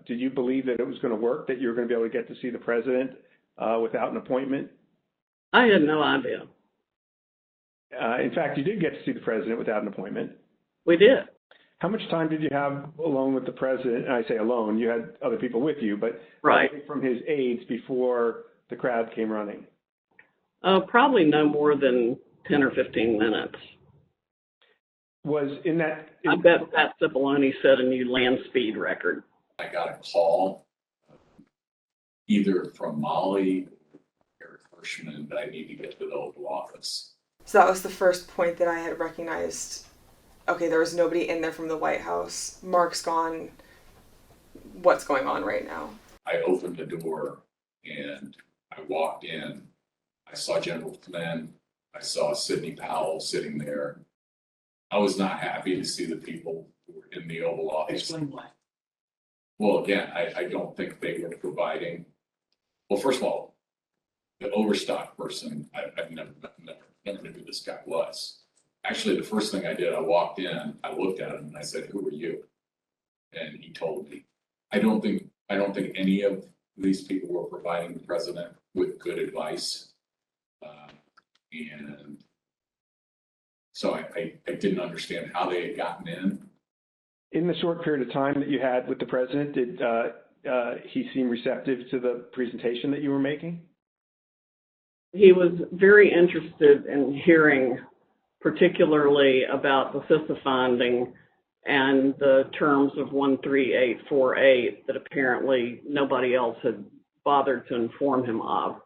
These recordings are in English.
did you believe that it was going to work, that you were going to be able to get to see the president without an appointment? I had no idea. In fact, you did get to see the president without an appointment. We did. How much time did you have alone with the president? And I say alone, you had other people with you, but right from his aides before the crowd came running? Probably no more than 10 or 15 minutes. I bet that Cipollone set a new land speed record. I got a call either from Molly or Herschmann that I need to get to the Oval Office. So that was the first point that I had recognized. Okay, there was nobody in there from the White House. Mark's gone. What's going on right now? I opened the door and I walked in. I saw General Flynn. I saw Sidney Powell sitting there. I was not happy to see the people who were in the Oval Office. Explain why. Well, again, I don't think they were providing. Well, first of all, the overstock person, I've never knew who this guy was. Actually, the first thing I did, I walked in, I looked at him, and I said, "Who are you?" And he told me. I don't think any of these people were providing the president with good advice, and so I didn't understand how they had gotten in. In the short period of time that you had with the president, did he seem receptive to the presentation that you were making? He was very interested in hearing particularly about the CISA finding and the terms of 13848 that apparently nobody else had bothered to inform him of.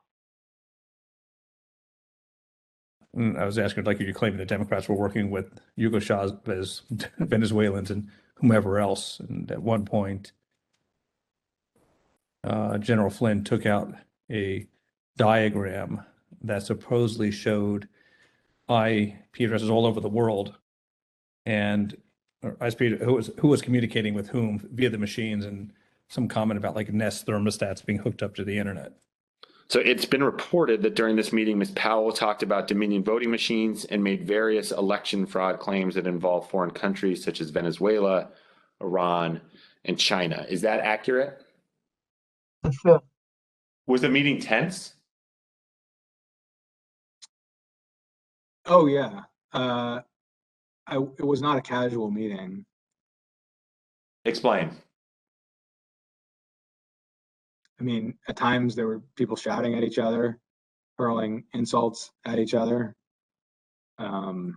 I was asking, like, you claiming the Democrats were working with Hugo Chavez, Venezuelans, and whomever else. And at one point, General Flynn took out a diagram that supposedly showed IP addresses all over the world, and who was communicating with whom via the machines, and some comment about like Nest thermostats being hooked up to the internet. So it's been reported that during this meeting, Ms. Powell talked about Dominion voting machines and made various election fraud claims that involve foreign countries such as Venezuela, Iran, and China. Is that accurate? That's true. Was the meeting tense? Oh, yeah. It was not a casual meeting. Explain. I mean, at times there were people shouting at each other, hurling insults at each other. It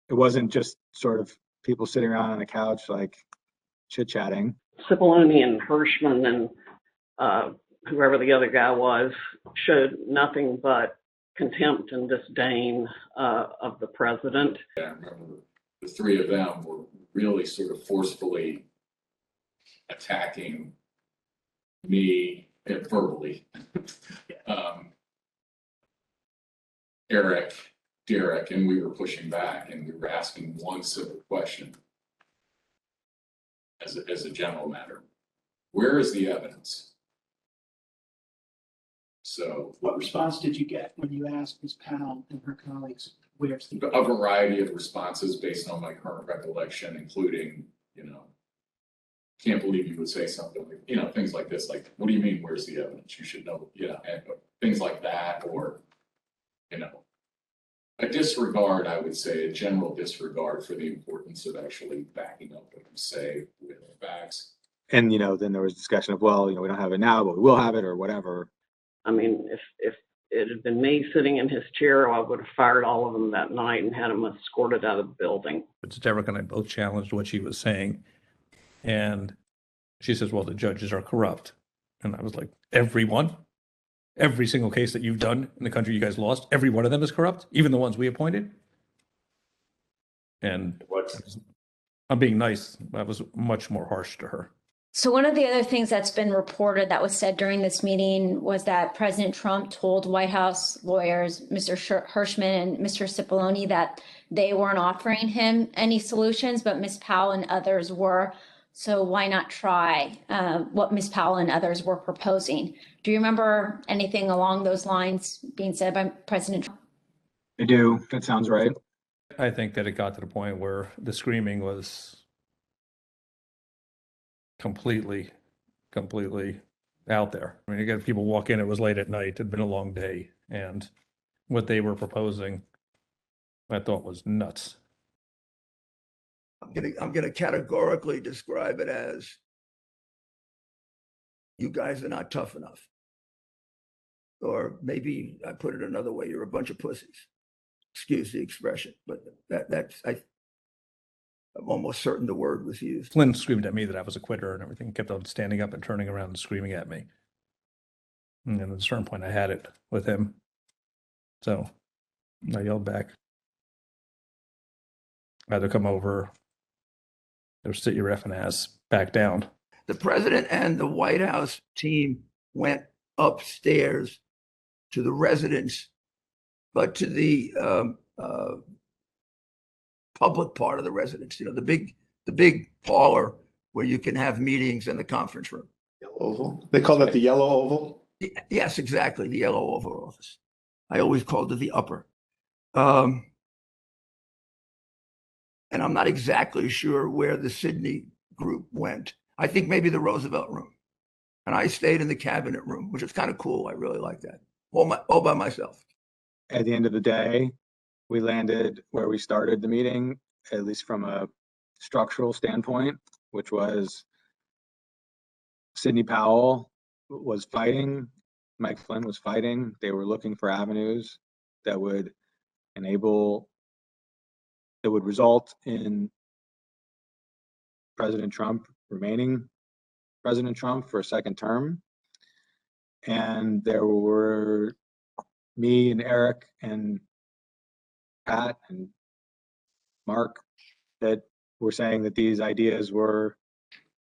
wasn't just sort of people sitting around on a couch, like chit-chatting. Cipollone and Herschmann and whoever the other guy was showed nothing but contempt and disdain of the president. I remember the three of them were really sort of forcefully attacking me verbally. Derek, and we were pushing back, and we were asking one simple question as a general matter: where is the evidence? So, what response did you get when you asked Ms. Powell and her colleagues, where's the a variety of responses based on my current recollection, including, can't believe you would say something like, things like this, like, what do you mean, where's the evidence? You should know, and things like that, or, a disregard, I would say, a general disregard for the importance of actually backing up what you say with facts. And, then there was discussion of, well, we don't have it now, but we will have it, or whatever. I mean, if it had been me sitting in his chair, I would have fired all of them that night and had them escorted out of the building. But Derek and I both challenged what she was saying. And she says, well, the judges are corrupt. And I was like, everyone? Every single case that you've done in the country you guys lost, every one of them is corrupt? Even the ones we appointed? And I'm being nice. I was much more harsh to her. So one of the other things that's been reported that was said during this meeting was that President Trump told White House lawyers, Mr. Herschmann and Mr. Cipollone, that they weren't offering him any solutions, but Ms. Powell and others were. So why not try what Ms. Powell and others were proposing? Do you remember anything along those lines being said by President Trump? I do. That sounds right. I think that it got to the point where the screaming was completely out there. I mean, you got people walk in, it was late at night, it'd been a long day, and what they were proposing, I thought was nuts. I'm gonna categorically describe it as you guys are not tough enough. Or maybe I put it another way, you're a bunch of pussies. Excuse the expression, but I'm almost certain the word was used. Flynn screamed at me that I was a quitter and everything, kept on standing up and turning around and screaming at me. And then at a certain point, I had it with him. So I yelled back. I had to come over, or sit your effing ass back down. The president and the White House team went upstairs to the residence, but to the public part of the residence, the big parlor where you can have meetings in the conference room. Yellow Oval. They call that the Yellow Oval? Yes, exactly. The Yellow Oval Office. I always called it the upper. And I'm not exactly sure where the Sidney group went. I think maybe the Roosevelt room. And I stayed in the cabinet room, which is kind of cool. I really like that. All by myself. At the end of the day, we landed where we started the meeting, at least from a structural standpoint, which was Sidney Powell was fighting, Mike Flynn was fighting. They were looking for avenues that would result in President Trump remaining President Trump for a second term. And there were me and Eric and Pat and Mark that were saying that these ideas were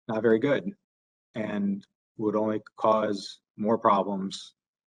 not very good and would only cause more problems